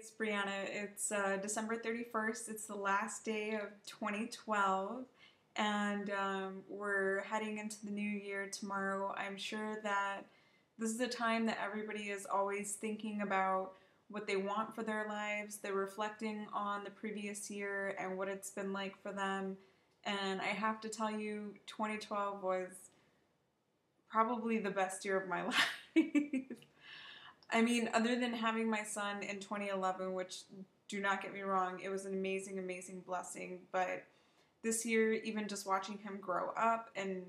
it's Brianna. It's December 31st. It's the last day of 2012, and we're heading into the new year tomorrow. I'm sure that this is a time that everybody is always thinking about what they want for their lives. They're reflecting on the previous year and what it's been like for them. And I have to tell you, 2012 was probably the best year of my life. I mean, other than having my son in 2011, which, do not get me wrong, it was an amazing, amazing blessing. But this year, even just watching him grow up, and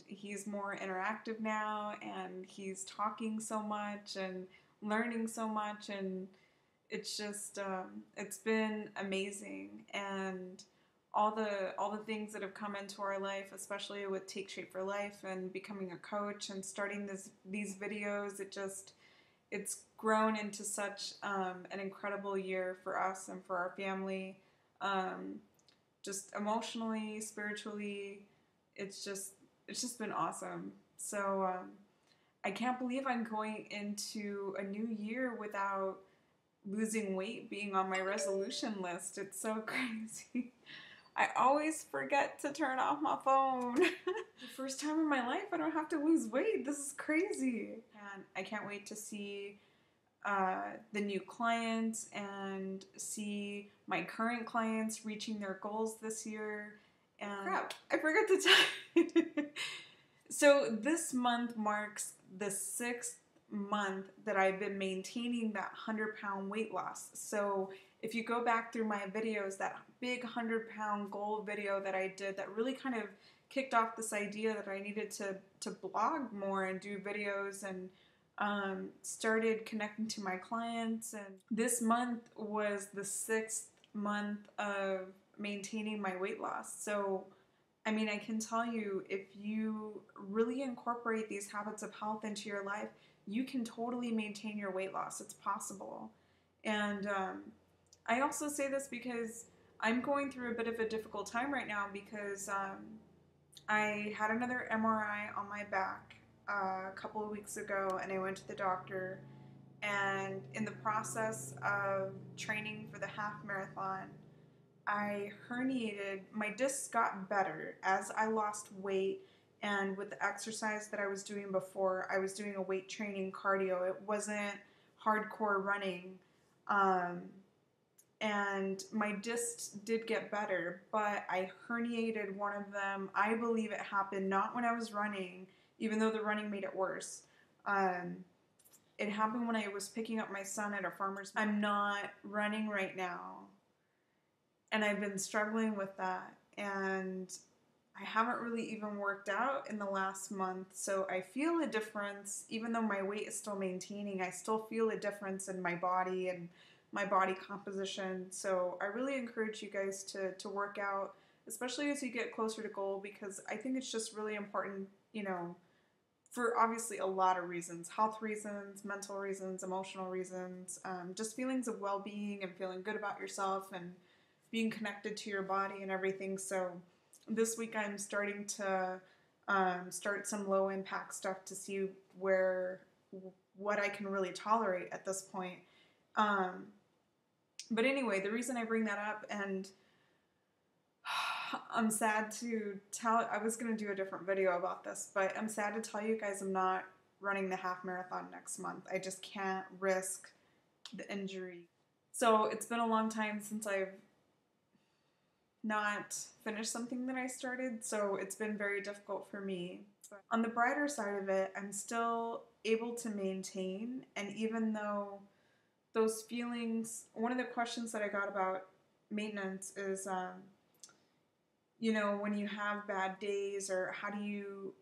he's more interactive now, and he's talking so much and learning so much, and it's just it's been amazing. And all the things that have come into our life, especially with Take Shape for Life and becoming a coach and starting these videos, it's grown into such an incredible year for us and for our family. Just emotionally, spiritually, it's just been awesome. So I can't believe I'm going into a new year without losing weight being on my resolution list. It's so crazy. I always forget to turn off my phone. The first time in my life I don't have to lose weight. This is crazy. And I can't wait to see the new clients and see my current clients reaching their goals this year. And crap, I forgot to tell you. So this month marks the 6th month that I've been maintaining that 100-pound weight loss. So if you go back through my videos, that big 100-pound goal video that I did that really kind of kicked off this idea that I needed to blog more and do videos, and started connecting to my clients. And this month was the 6th month of maintaining my weight loss. So I mean, I can tell you, if you really incorporate these habits of health into your life, you can totally maintain your weight loss. It's possible. And I also say this because I'm going through a bit of a difficult time right now, because I had another MRI on my back a couple of weeks ago, and I went to the doctor, and in the process of training for the half marathon, I herniated. My discs got better as I lost weight, and with the exercise that I was doing before, I was doing a weight training cardio. It wasn't hardcore running, and my discs did get better, but I herniated one of them. I believe it happened not when I was running, even though the running made it worse. It happened when I was picking up my son at a farmer's market. I'm not running right now, and I've been struggling with that, and I haven't really even worked out in the last month, so I feel a difference. Even though my weight is still maintaining, I still feel a difference in my body and my body composition. So I really encourage you guys to work out, especially as you get closer to goal, because I think it's just really important, for obviously a lot of reasons: health reasons, mental reasons, emotional reasons, just feelings of well-being and feeling good about yourself and being connected to your body and everything. So this week I'm starting to start some low impact stuff to see what I can really tolerate at this point. But anyway, the reason I bring that up, and I'm sad to tell, I was going to do a different video about this, but I'm sad to tell you guys I'm not running the half marathon next month. I just can't risk the injury. So it's been a long time since I've not finished something that I started, so it's been very difficult for me. But on the brighter side of it, I'm still able to maintain, and even though those feelings, one of the questions that I got about maintenance is, when you have bad days, or how do you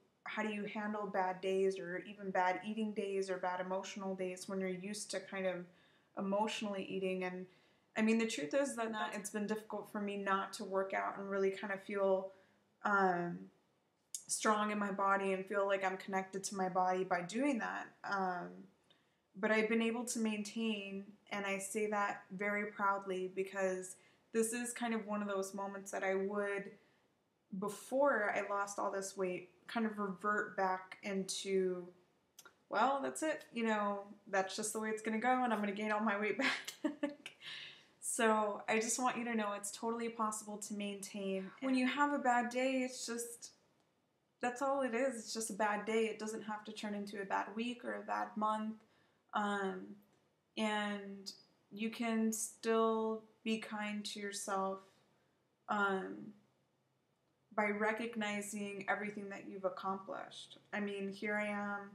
handle bad days, or even bad eating days, or bad emotional days when you're used to kind of emotionally eating. And I mean, the truth is that it's been difficult for me not to work out and really kind of feel strong in my body and feel like I'm connected to my body by doing that. But I've been able to maintain, and I say that very proudly, because this is kind of one of those moments that I would, before I lost all this weight, kind of revert back into, well, that's it. That's just the way it's going to go, and I'm going to gain all my weight back. So I just want you to know it's totally possible to maintain. When you have a bad day, it's just, that's all it is. It's just a bad day. It doesn't have to turn into a bad week or a bad month. And you can still be kind to yourself by recognizing everything that you've accomplished. I mean, here I am,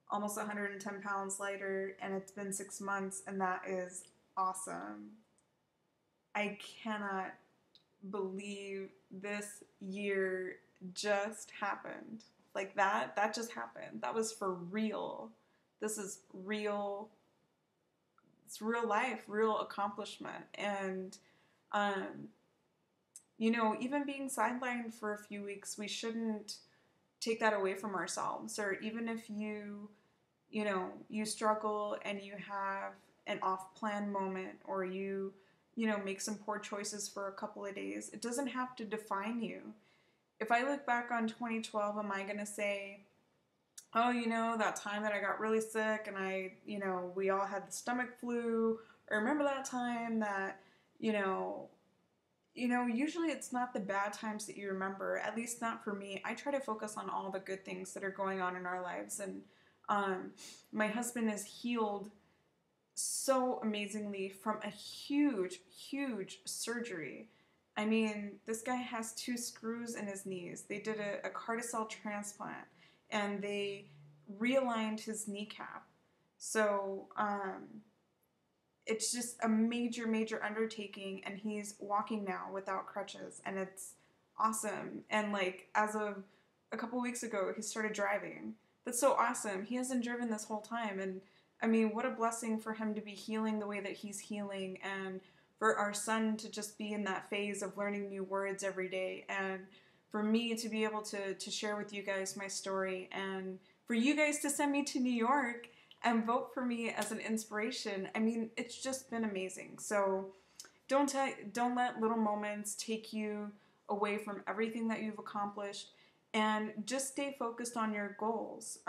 almost 110 pounds lighter, and it's been 6 months, and that is awesome. I cannot believe this year just happened. Like that just happened. That was for real. This is real. It's real life, real accomplishment. And, you know, even being sidelined for a few weeks, we shouldn't take that away from ourselves. Or even if you know, you struggle and you have an off-plan moment, or you know, make some poor choices for a couple of days, it doesn't have to define you. If I look back on 2012, am I going to say, oh, you know, that time that I got really sick and you know, we all had the stomach flu, or remember that time that, you know, usually it's not the bad times that you remember, at least not for me. I try to focus on all the good things that are going on in our lives. And my husband is healed so amazingly from a huge, huge surgery. I mean, this guy has 2 screws in his knees. They did a carticel transplant, and they realigned his kneecap. So it's just a major, major undertaking, and he's walking now without crutches, and it's awesome. And like, as of a couple weeks ago, he started driving. That's so awesome. He hasn't driven this whole time, and I mean, what a blessing for him to be healing the way that he's healing, and for our son to just be in that phase of learning new words every day, and for me to be able to share with you guys my story, and for you guys to send me to New York and vote for me as an inspiration. I mean, it's just been amazing. So don't let little moments take you away from everything that you've accomplished, and just stay focused on your goals.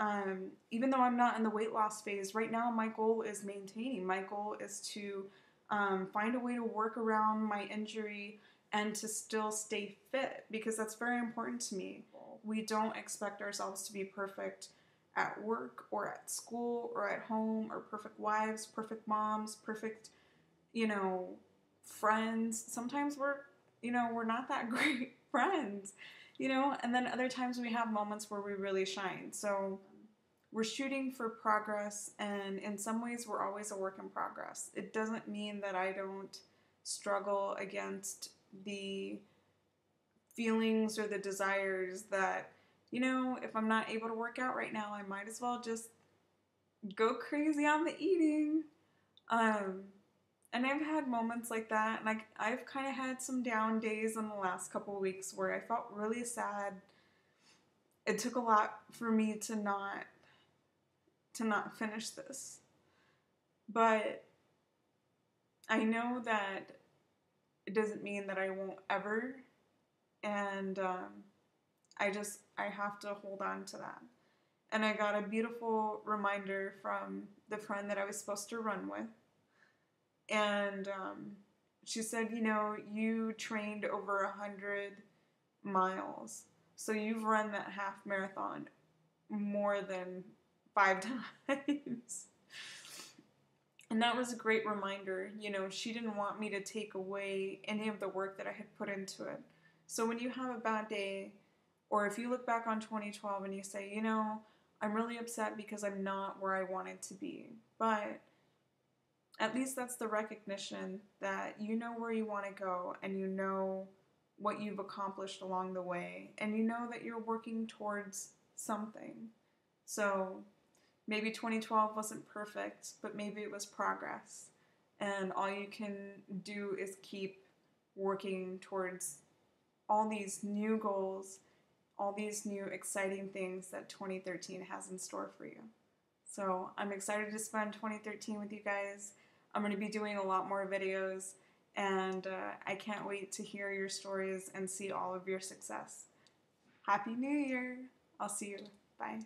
Even though I'm not in the weight loss phase right now, my goal is maintaining. My goal is to find a way to work around my injury and to still stay fit, because that's very important to me. We don't expect ourselves to be perfect at work or at school or at home, or perfect wives, perfect moms, perfect, you know, friends. Sometimes we're not that great friends, you know, and then other times we have moments where we really shine. So we're shooting for progress, and in some ways we're always a work in progress. It doesn't mean that I don't struggle against the feelings or the desires that, you know, if I'm not able to work out right now, I might as well just go crazy on the eating. And I've had moments like that, and I've kind of had some down days in the last couple of weeks where I felt really sad. It took a lot for me to not finish this. But I know that it doesn't mean that I won't ever, and I have to hold on to that. And I got a beautiful reminder from the friend that I was supposed to run with. And she said, you know, you trained over 100 miles. So you've run that half marathon more than 5 times. And that was a great reminder. You know, she didn't want me to take away any of the work that I had put into it. So when you have a bad day, or if you look back on 2012 and you say, you know, I'm really upset because I'm not where I wanted to be. But at least that's the recognition that you know where you want to go, and you know what you've accomplished along the way, and you know that you're working towards something. So maybe 2012 wasn't perfect, but maybe it was progress. And all you can do is keep working towards all these new goals, all these new exciting things that 2013 has in store for you. So I'm excited to spend 2013 with you guys. I'm going to be doing a lot more videos, and I can't wait to hear your stories and see all of your success. Happy New Year! I'll see you. Bye.